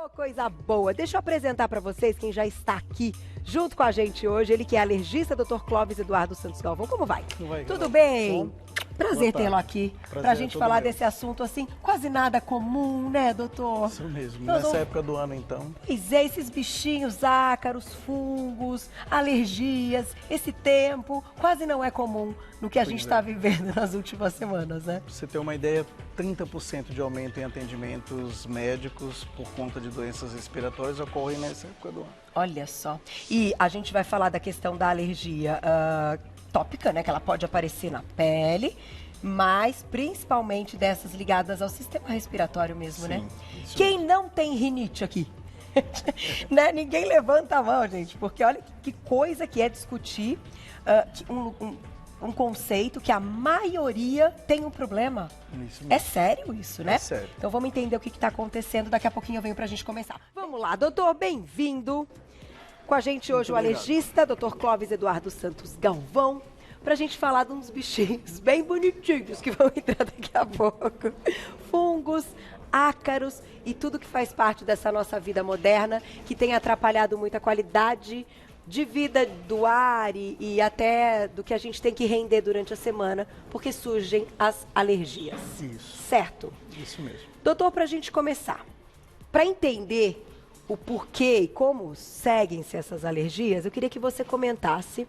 Ô, coisa boa! Deixa eu apresentar para vocês quem já está aqui junto com a gente hoje. Ele que é alergista, Dr. Clóvis Eduardo Santos Galvão. Como vai? Tudo bem? Prazer tê-lo aqui para a gente falar desse assunto assim, quase nada comum, né, doutor? Isso mesmo, nessa época do ano, então. Pois é, esses bichinhos, ácaros, fungos, alergias, esse tempo quase não é comum no que a gente está vivendo nas últimas semanas, né? Pra você ter uma ideia, 30% de aumento em atendimentos médicos por conta de doenças respiratórias ocorrem nessa época do ano. Olha só. E a gente vai falar da questão da alergia tópica, né? Que ela pode aparecer na pele, mas principalmente dessas ligadas ao sistema respiratório mesmo, Sim, né? isso. Quem não tem rinite aqui? Né? Ninguém levanta a mão, gente, porque olha que coisa que é discutir um conceito que a maioria tem um problema. Isso mesmo. É sério isso, né? É sério. Então vamos entender o que está acontecendo. Daqui a pouquinho eu venho pra gente começar. Vamos lá, doutor, bem-vindo. Com a gente hoje o alergista, Dr. Clóvis Eduardo Santos Galvão, pra gente falar de uns bichinhos bem bonitinhos que vão entrar daqui a pouco. Fungos, ácaros e tudo que faz parte dessa nossa vida moderna, que tem atrapalhado muito a qualidade de vida do ar e até do que a gente tem que render durante a semana, porque surgem as alergias. Isso. Certo? Isso mesmo. Doutor, para a gente começar, para entender o porquê e como seguem-se essas alergias, eu queria que você comentasse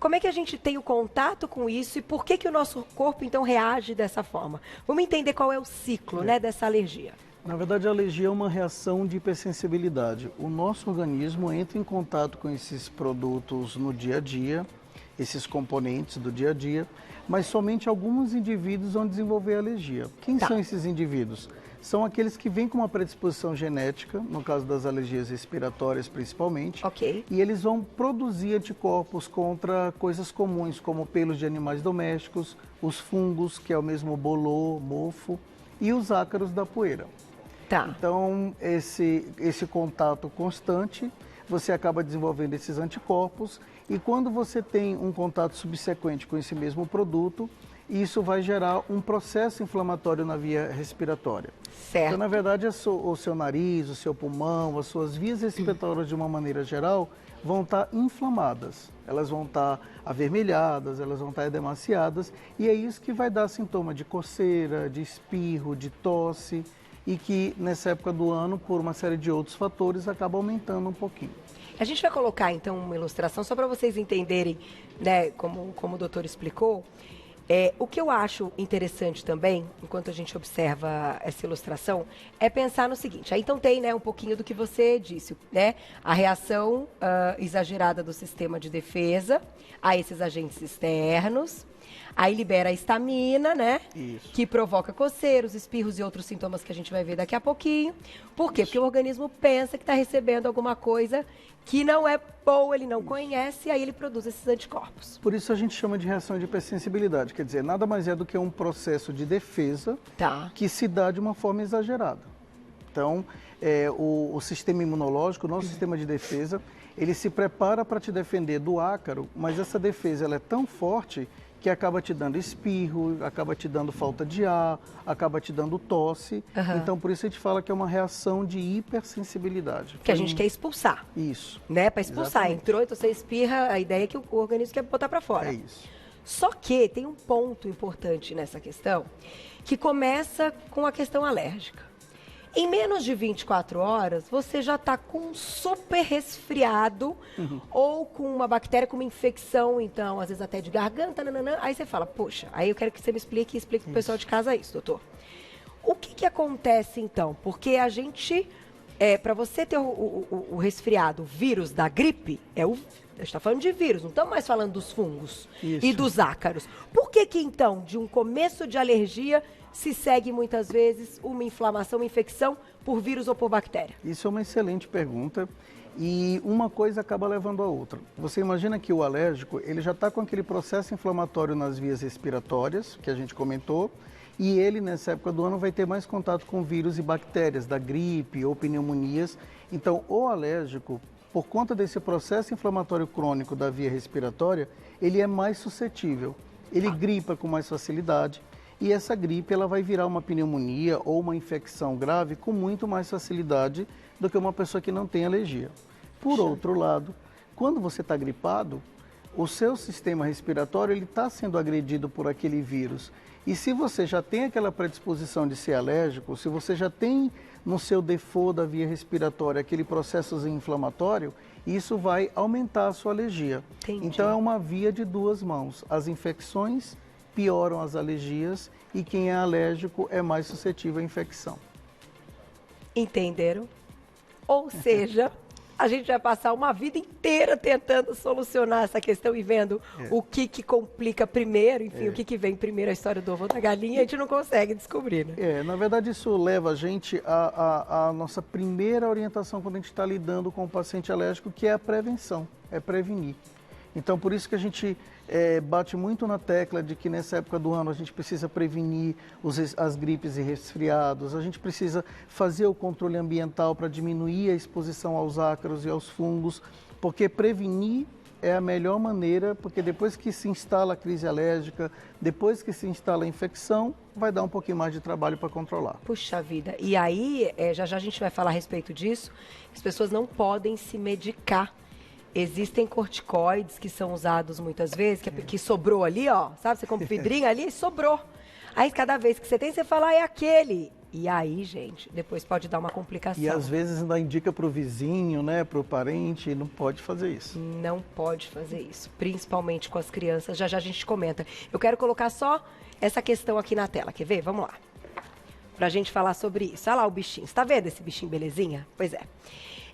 como é que a gente tem o contato com isso e por que que o nosso corpo, então, reage dessa forma. Vamos entender qual é o ciclo, né, dessa alergia. Na verdade, a alergia é uma reação de hipersensibilidade. O nosso organismo entra em contato com esses produtos no dia a dia, esses componentes do dia a dia, mas somente alguns indivíduos vão desenvolver alergia. Quem são esses indivíduos? São aqueles que vêm com uma predisposição genética, no caso das alergias respiratórias principalmente, e eles vão produzir anticorpos contra coisas comuns, como pelos de animais domésticos, os fungos, que é o mesmo bolor, mofo, e os ácaros da poeira. Então, esse contato constante, você acaba desenvolvendo esses anticorpos, e quando você tem um contato subsequente com esse mesmo produto, isso vai gerar um processo inflamatório na via respiratória. Certo. Então, na verdade, o seu nariz, o seu pulmão, as suas vias respiratórias, de uma maneira geral, vão estar inflamadas. Elas vão estar avermelhadas, elas vão estar edemaciadas, e é isso que vai dar sintoma de coceira, de espirro, de tosse, e que, nessa época do ano, por uma série de outros fatores, acaba aumentando um pouquinho. A gente vai colocar, então, uma ilustração, só para vocês entenderem, né, como o doutor explicou. O que eu acho interessante também, enquanto a gente observa essa ilustração, é pensar no seguinte. Aí, então, tem, né, um pouquinho do que você disse, né? A reação exagerada do sistema de defesa a esses agentes externos. Aí libera a histamina, né? Isso. Que provoca coceiros, espirros e outros sintomas que a gente vai ver daqui a pouquinho. Por quê? Porque o organismo pensa que está recebendo alguma coisa que não é boa, ele não conhece, e aí ele produz esses anticorpos. Por isso a gente chama de reação de hipersensibilidade, quer dizer, nada mais é do que um processo de defesa que se dá de uma forma exagerada. Então, o sistema imunológico, o nosso sistema de defesa, ele se prepara para te defender do ácaro, mas essa defesa ela é tão forte que acaba te dando espirro, acaba te dando falta de ar, acaba te dando tosse. Então, por isso a gente fala que é uma reação de hipersensibilidade. Que a gente quer expulsar. Isso. Né? Para expulsar. Exatamente. Entrou, então você espirra, a ideia é que o organismo quer botar para fora. É isso. Só que tem um ponto importante nessa questão, que começa com a questão alérgica. Em menos de 24 horas, você já está com um super resfriado ou com uma bactéria, com uma infecção, então, às vezes até de garganta, nananã. Aí você fala, poxa, aí eu quero que você me explique e explique para o pessoal de casa isso, doutor. O que acontece, então? Porque a gente, para você ter o resfriado, o vírus da gripe, a gente está falando de vírus, não estamos mais falando dos fungos e dos ácaros. Por que então, de um começo de alergia, se segue muitas vezes uma inflamação, uma infecção por vírus ou por bactéria? Isso é uma excelente pergunta e uma coisa acaba levando a outra. Você imagina que o alérgico, ele já está com aquele processo inflamatório nas vias respiratórias, que a gente comentou, e ele, nessa época do ano, vai ter mais contato com vírus e bactérias da gripe ou pneumonias. Então, o alérgico, por conta desse processo inflamatório crônico da via respiratória, ele é mais suscetível. Ele gripa com mais facilidade. e essa gripe ela vai virar uma pneumonia ou uma infecção grave com muito mais facilidade do que uma pessoa que não tem alergia. Por outro lado, quando você está gripado, o seu sistema respiratório ele está sendo agredido por aquele vírus. E se você já tem aquela predisposição de ser alérgico, se você já tem no seu default da via respiratória aquele processo inflamatório, isso vai aumentar a sua alergia. Entendi. Então é uma via de duas mãos. As infecções pioram as alergias e quem é alérgico é mais suscetível à infecção. Entenderam? Ou seja, a gente vai passar uma vida inteira tentando solucionar essa questão e vendo o que complica primeiro, enfim, o que vem primeiro, a história do ovo ou da galinha, a gente não consegue descobrir, né? Na verdade isso leva a gente à nossa primeira orientação quando a gente está lidando com o paciente alérgico, que é a prevenção, é prevenir. Então por isso que a gente bate muito na tecla de que nessa época do ano a gente precisa prevenir as gripes e resfriados, a gente precisa fazer o controle ambiental para diminuir a exposição aos ácaros e aos fungos, porque prevenir é a melhor maneira, porque depois que se instala a crise alérgica, depois que se instala a infecção, vai dar um pouquinho mais de trabalho para controlar. Puxa vida, e aí já já a gente vai falar a respeito disso, as pessoas não podem se medicar. Existem corticoides que são usados muitas vezes, que sobrou ali, ó, sabe? Você compra vidrinho ali e sobrou. Aí cada vez que você tem, você fala, é aquele. E aí, gente, depois pode dar uma complicação. E às vezes ainda indica para o vizinho, né, para o parente, não pode fazer isso. Não pode fazer isso, principalmente com as crianças. Já já a gente comenta. Eu quero colocar só essa questão aqui na tela, quer ver? Vamos lá. Pra gente falar sobre isso. Olha lá o bichinho. Você tá vendo esse bichinho belezinha? Pois é.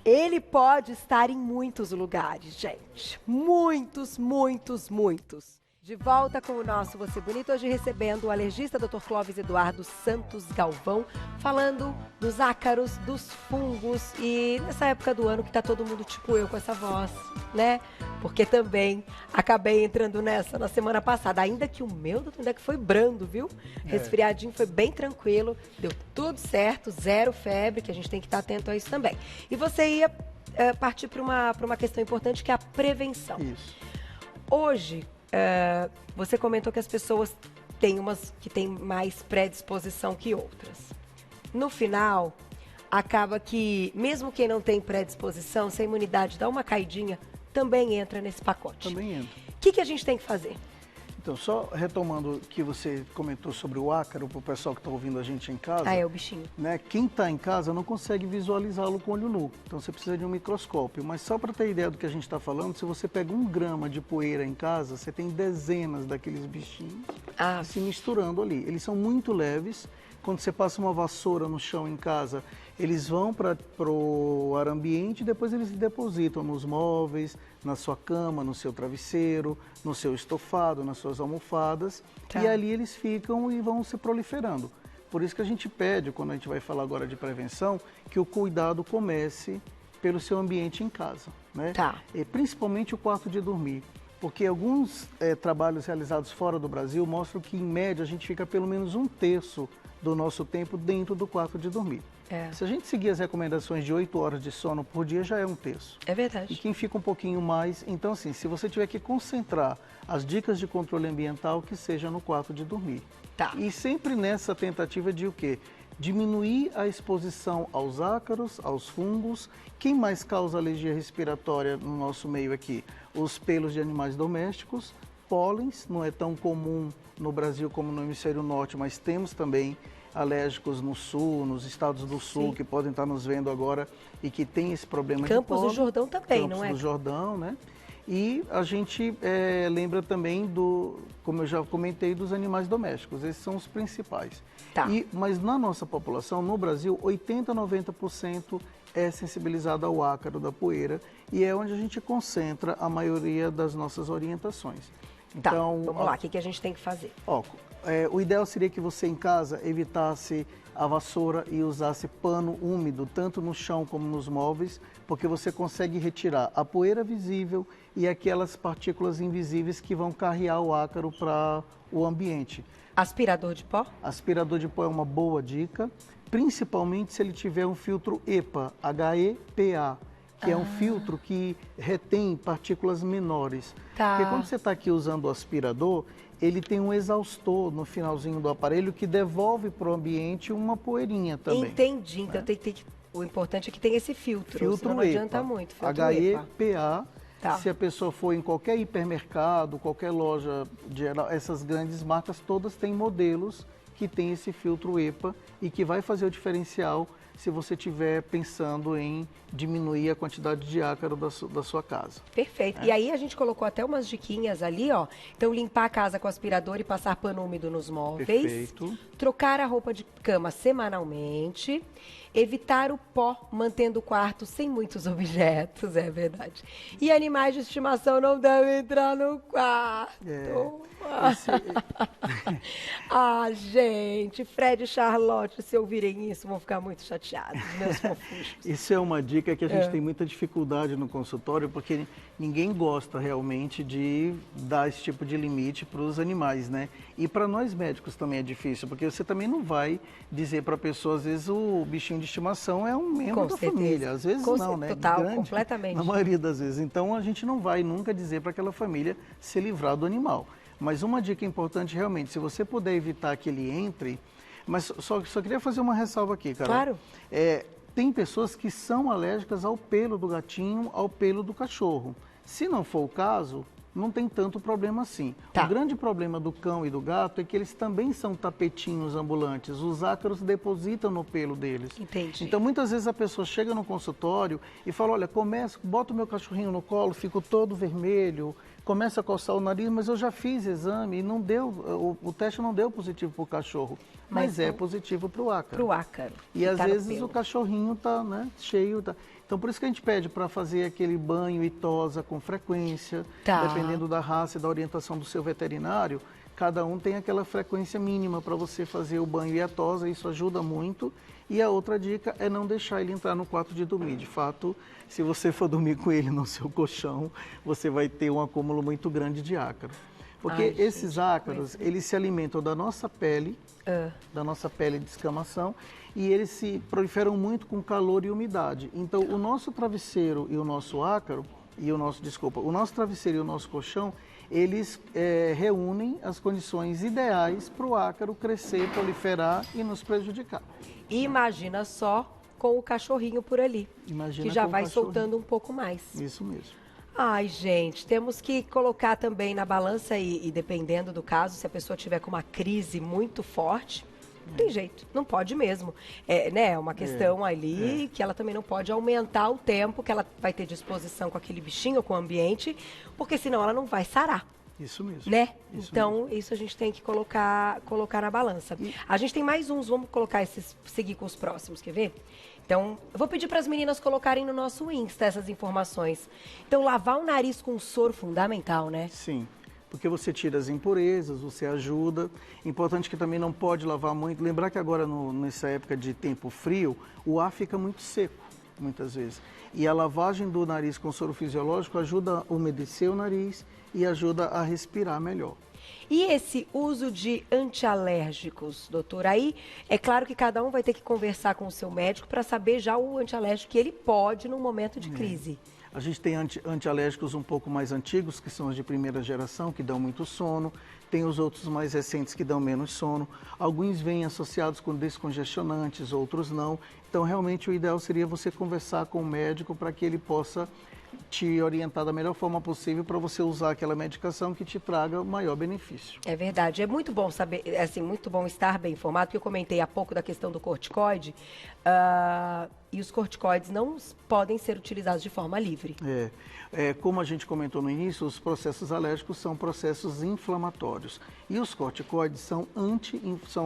Ele pode estar em muitos lugares, gente. Muitos, muitos, muitos. De volta com o nosso Você Bonito, hoje recebendo o alergista Dr. Clóvis Eduardo Santos Galvão, falando dos ácaros, dos fungos e nessa época do ano que tá todo mundo tipo eu com essa voz, né? Porque também acabei entrando nessa na semana passada, ainda que o meu, ainda que foi brando, viu? Resfriadinho, foi bem tranquilo, deu tudo certo, zero febre, que a gente tem que estar atento a isso também. E você ia partir para uma questão importante que é a prevenção. Isso. Hoje, você comentou que as pessoas têm umas que têm mais predisposição que outras. No final, acaba que, mesmo quem não tem predisposição, se a imunidade dá uma caidinha, também entra nesse pacote. Também entra. O que a gente tem que fazer? Então, só retomando o que você comentou sobre o ácaro, para o pessoal que está ouvindo a gente em casa. É o bichinho. Né, quem está em casa não consegue visualizá-lo com olho nu, então você precisa de um microscópio. Mas só para ter ideia do que a gente está falando, se você pega 1 grama de poeira em casa, você tem dezenas daqueles bichinhos se misturando ali. Eles são muito leves. Quando você passa uma vassoura no chão em casa, eles vão para o ar ambiente e depois eles se depositam nos móveis, na sua cama, no seu travesseiro, no seu estofado, nas suas almofadas. Tá. E ali eles ficam e vão se proliferando. Por isso que a gente pede, quando a gente vai falar agora de prevenção, que o cuidado comece pelo seu ambiente em casa, né? Tá. E principalmente o quarto de dormir. Porque alguns trabalhos realizados fora do Brasil mostram que, em média, a gente fica pelo menos 1/3 do nosso tempo dentro do quarto de dormir. Se a gente seguir as recomendações de 8 horas de sono por dia, já é 1/3. É verdade. E quem fica um pouquinho mais, então assim, se você tiver que concentrar as dicas de controle ambiental, que seja no quarto de dormir. Tá. E sempre nessa tentativa de o quê? Diminuir a exposição aos ácaros, aos fungos. Quem mais causa alergia respiratória no nosso meio aqui? Os pelos de animais domésticos, pólens, não é tão comum no Brasil como no hemisfério norte, mas temos também alérgicos no sul, nos estados do sul, que podem estar nos vendo agora e que tem esse problema de pólen. Campos do Jordão também, Campos não é? do Jordão, né? E a gente lembra também como eu já comentei, dos animais domésticos. Esses são os principais. Tá. Mas na nossa população, no Brasil, 80% a 90% é sensibilizado ao ácaro da poeira e é onde a gente concentra a maioria das nossas orientações. Então, vamos lá, o que a gente tem que fazer? O ideal seria que você em casa evitasse a vassoura e usasse pano úmido, tanto no chão como nos móveis, porque você consegue retirar a poeira visível e aquelas partículas invisíveis que vão carrear o ácaro para o ambiente. Aspirador de pó? Aspirador de pó é uma boa dica, principalmente se ele tiver um filtro HEPA, H-E-P-A, que é um filtro que retém partículas menores. Tá. Porque quando você está aqui usando o aspirador, ele tem um exaustor no finalzinho do aparelho que devolve para o ambiente uma poeirinha também. Entendi. Então o importante é que tem esse filtro. Filtro não EPA. adianta muito. Filtro HEPA. Tá. Se a pessoa for em qualquer hipermercado, qualquer loja geral, essas grandes marcas todas têm modelos que tem esse filtro EPA e que vai fazer o diferencial se você estiver pensando em diminuir a quantidade de ácaro da sua casa. Perfeito. E aí a gente colocou até umas diquinhas ali, ó. Então, limpar a casa com aspirador e passar pano úmido nos móveis. Perfeito. Trocar a roupa de cama semanalmente. Evitar o pó, mantendo o quarto sem muitos objetos, é verdade. E animais de estimação não devem entrar no quarto. Ah, gente, Fred e Charlotte, se ouvirem isso, vão ficar muito chateados, meus fofuchos. Isso é uma dica que a gente tem muita dificuldade no consultório, porque ninguém gosta realmente de dar esse tipo de limite para os animais, né? E para nós médicos também é difícil, porque você também não vai dizer para a pessoa, às vezes o bichinho de estimação é um membro da família, às vezes não, né? Total, completamente. Na maioria das vezes. Então a gente não vai nunca dizer para aquela família se livrar do animal. Mas uma dica importante realmente, se você puder evitar que ele entre, mas só queria fazer uma ressalva aqui, Carol. Claro. Tem pessoas que são alérgicas ao pelo do gatinho, ao pelo do cachorro. Se não for o caso, não tem tanto problema assim. Tá. O grande problema do cão e do gato é que eles também são tapetinhos ambulantes. Os ácaros depositam no pelo deles. Entendi. Então, muitas vezes a pessoa chega no consultório e fala, olha, bota o meu cachorrinho no colo, fico todo vermelho, começa a coçar o nariz, mas eu já fiz exame e não deu, o teste não deu positivo para o cachorro, mas é positivo para o ácaro. Para o ácaro. E às vezes o cachorrinho está cheio. Então, por isso que a gente pede para fazer aquele banho e tosa com frequência, dependendo da raça e da orientação do seu veterinário, cada um tem aquela frequência mínima para você fazer o banho e a tosa, isso ajuda muito. E a outra dica é não deixar ele entrar no quarto de dormir. De fato, se você for dormir com ele no seu colchão, você vai ter um acúmulo muito grande de ácaro. Porque esses ácaros, eles se alimentam da nossa pele, de escamação, e eles se proliferam muito com calor e umidade. Então, o nosso travesseiro e o nosso ácaro, o nosso travesseiro e o nosso colchão, eles reúnem as condições ideais para o ácaro crescer, proliferar e nos prejudicar. Imagina só com o cachorrinho por ali, que já vai soltando um pouco mais. Isso mesmo. Ai, gente, temos que colocar também na balança e dependendo do caso, se a pessoa tiver com uma crise muito forte, não tem jeito, não pode mesmo. É uma questão ali que ela também não pode aumentar o tempo que ela vai ter disposição com aquele bichinho, com o ambiente, porque senão ela não vai sarar. Isso mesmo. Né? Isso então, mesmo. isso a gente tem que colocar na balança. A gente tem mais uns, vamos colocar seguir com os próximos, quer ver? Então, eu vou pedir para as meninas colocarem no nosso Insta essas informações. Então, lavar o nariz com soro fundamental, né? Sim, porque você tira as impurezas, você ajuda. Importante que também não pode lavar muito. Lembrar que agora, nessa época de tempo frio, o ar fica muito seco, muitas vezes. E a lavagem do nariz com soro fisiológico ajuda a umedecer o nariz e ajuda a respirar melhor. E esse uso de antialérgicos, doutor? Aí, é claro que cada um vai ter que conversar com o seu médico para saber já o antialérgico que ele pode no momento de crise. A gente tem antialérgicos um pouco mais antigos, que são os de primeira geração, que dão muito sono. Tem os outros mais recentes que dão menos sono. Alguns vêm associados com descongestionantes, outros não. Então, realmente, o ideal seria você conversar com o médico para que ele possa te orientar da melhor forma possível para você usar aquela medicação que te traga o maior benefício. É verdade. É muito bom saber, assim, muito bom estar bem informado, porque eu comentei há pouco da questão do corticoide, e os corticoides não podem ser utilizados de forma livre. Como a gente comentou no início, os processos alérgicos são processos inflamatórios. E os corticoides são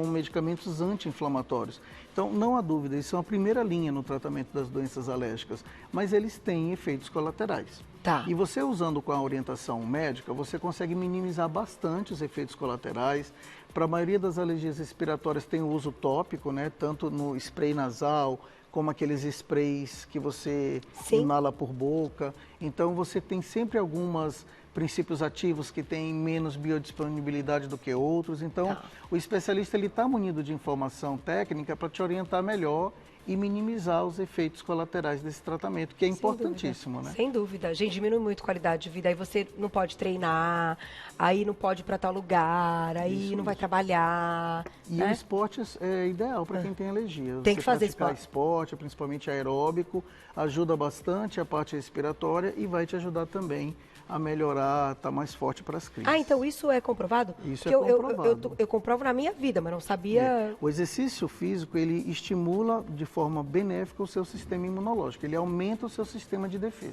medicamentos anti-inflamatórios. Então, não há dúvida, eles são a primeira linha no tratamento das doenças alérgicas, mas eles têm efeitos colaterais. Tá. E você usando com a orientação médica, você consegue minimizar bastante os efeitos colaterais. Para a maioria das alergias respiratórias tem o uso tópico, né? Tanto no spray nasal, como aqueles sprays que você inala por boca. Então, você tem sempre alguns princípios ativos que têm menos biodisponibilidade do que outros. Então, o especialista está munido de informação técnica para te orientar melhor e minimizar os efeitos colaterais desse tratamento, que é importantíssimo, né? Sem dúvida. Gente, diminui muito a qualidade de vida. Aí você não pode treinar, aí não pode ir para tal lugar, aí não vai trabalhar. E o esporte é ideal para quem tem alergia. Tem que fazer esporte, principalmente aeróbico, ajuda bastante a parte respiratória e vai te ajudar também a melhorar, estar mais forte para as crises. Ah, então isso é comprovado? Isso é comprovado. Eu comprovo na minha vida, mas não sabia... O exercício físico, ele estimula de forma benéfica o seu sistema imunológico, ele aumenta o seu sistema de defesa.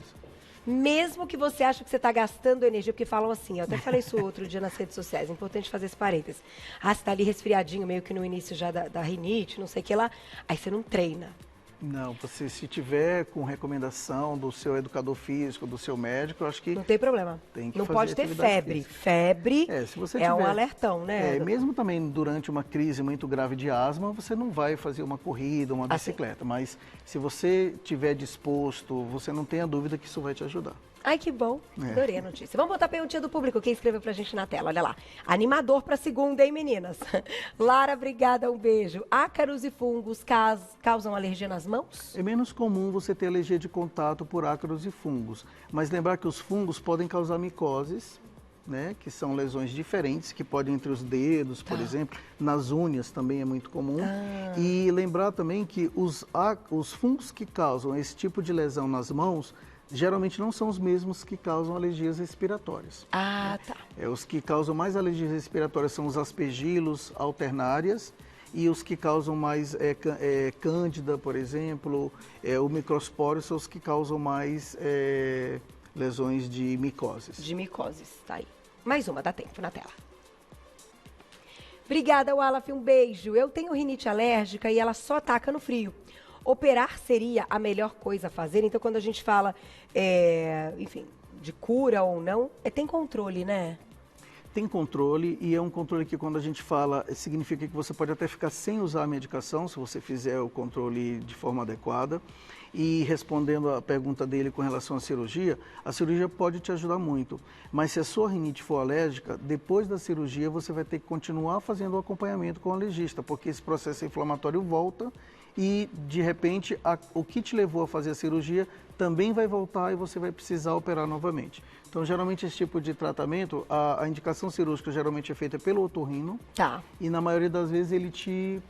Mesmo que você ache que você está gastando energia, porque falam assim, eu até falei isso outro dia nas redes sociais, é importante fazer esse parênteses. Ah, você está ali resfriadinho, meio que no início já da rinite, não sei o que lá, aí você não treina. Não, você se tiver com recomendação do seu educador físico, do seu médico, eu acho que... Não tem problema. Tem que não fazer pode ter febre. física. Febre se você é tiver, um alertão, né? Mesmo também durante uma crise muito grave de asma, você não vai fazer uma corrida, uma bicicleta. Mas se você estiver disposto, você não tenha dúvida que isso vai te ajudar. Ai, que bom. Adorei a notícia. Vamos botar a perguntinha do público. Quem escreveu pra gente na tela? Olha lá. Animador pra segunda, hein, meninas? Lara, obrigada. Um beijo. Ácaros e fungos causam alergia nas mãos? É menos comum você ter alergia de contato por ácaros e fungos. Mas lembrar que os fungos podem causar micoses, né, que são lesões diferentes, que podem entre os dedos, por exemplo. Nas unhas também é muito comum. E lembrar também que os fungos que causam esse tipo de lesão nas mãos geralmente não são os mesmos que causam alergias respiratórias. Os que causam mais alergias respiratórias são os aspergilos alternárias e os que causam mais cândida, por exemplo, o microspóreo são os que causam mais lesões de micoses. De micoses, tá aí. Mais uma, dá tempo na tela. Obrigada, Wallaf, um beijo. Eu tenho rinite alérgica e ela só ataca no frio. Operar seria a melhor coisa a fazer? Então, quando a gente fala, enfim, de cura ou não, tem controle, né? Tem controle e é um controle que quando a gente fala, significa que você pode até ficar sem usar a medicação, se você fizer o controle de forma adequada. E respondendo a pergunta dele com relação à cirurgia, a cirurgia pode te ajudar muito. Mas se a sua rinite for alérgica, depois da cirurgia você vai ter que continuar fazendo o acompanhamento com o alergista, porque esse processo inflamatório volta e, de repente, o que te levou a fazer a cirurgia também vai voltar e você vai precisar operar novamente. Então, geralmente, esse tipo de tratamento, a indicação cirúrgica geralmente é feita pelo otorrino. E, na maioria das vezes, ele te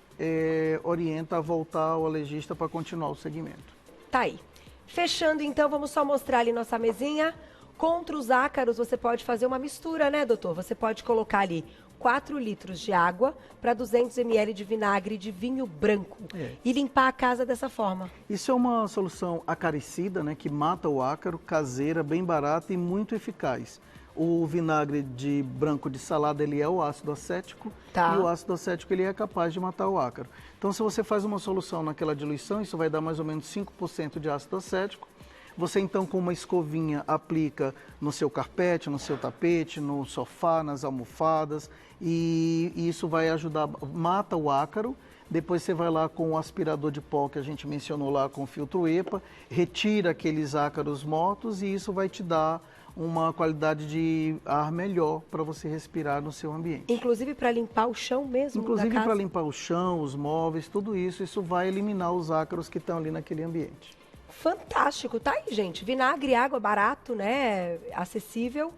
orienta a voltar ao alergista para continuar o segmento. Tá aí. Fechando, então, vamos só mostrar ali nossa mesinha. Contra os ácaros, você pode fazer uma mistura, né, doutor? Você pode colocar ali 4 litros de água para 200 ml de vinagre de vinho branco e limpar a casa dessa forma. Isso é uma solução acaricida, né, que mata o ácaro, caseira, bem barata e muito eficaz. O vinagre de branco de salada, ele é o ácido acético e o ácido acético ele é capaz de matar o ácaro. Então, se você faz uma solução naquela diluição, isso vai dar mais ou menos 5% de ácido acético. Você, então, com uma escovinha, aplica no seu carpete, no seu tapete, no sofá, nas almofadas, e isso vai ajudar, mata o ácaro. Depois você vai lá com o aspirador de pó que a gente mencionou lá com o filtro EPA, retira aqueles ácaros mortos e isso vai te dar uma qualidade de ar melhor para você respirar no seu ambiente. Inclusive para limpar o chão mesmo? Inclusive para limpar o chão, os móveis, tudo isso, isso vai eliminar os ácaros que estão ali naquele ambiente. Fantástico, tá aí, gente. Vinagre, água, barato, né? Acessível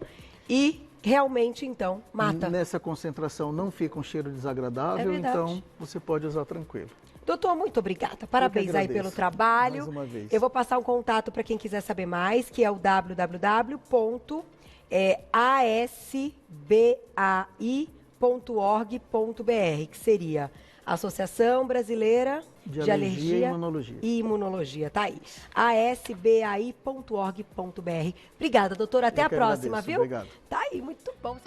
e realmente, então, mata. Nessa concentração não fica um cheiro desagradável, então você pode usar tranquilo. Doutor, muito obrigada. Parabéns aí pelo trabalho. Mais uma vez. Eu vou passar um contato para quem quiser saber mais, que é o www.asbai.org.br, que seria Associação Brasileira de Alergia e Imunologia. Tá aí. asbai.org.br. Obrigada, doutora. Até a próxima, viu? Obrigado. Tá aí, muito bom.